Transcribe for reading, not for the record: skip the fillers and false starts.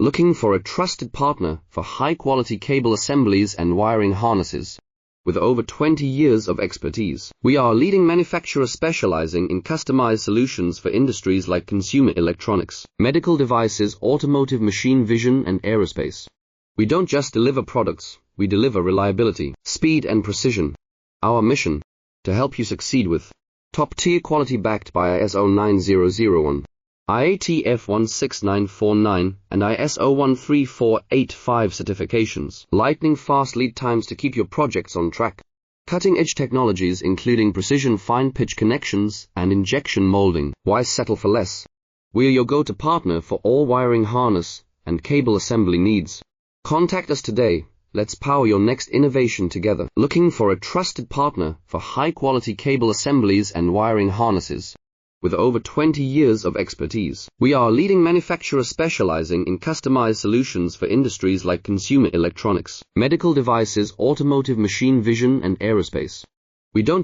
Looking for a trusted partner for high-quality cable assemblies and wiring harnesses? With over 20 years of expertise, we are a leading manufacturer specializing in customized solutions for industries like consumer electronics, medical devices, automotive, machine vision, and aerospace. We don't just deliver products, we deliver reliability, speed, and precision. Our mission: to help you succeed with top-tier quality backed by ISO 9001, IATF 16949, and ISO 13485 certifications. Lightning-fast lead times to keep your projects on track. Cutting-edge technologies including precision fine-pitch connections and injection molding. Why settle for less? We are your go-to partner for all wiring harness and cable assembly needs. Contact us today. Let's power your next innovation together. Looking for a trusted partner for high-quality cable assemblies and wiring harnesses? With over 20 years of expertise, we are a leading manufacturer specializing in customized solutions for industries like consumer electronics, medical devices, automotive, machine vision, and aerospace. We don't just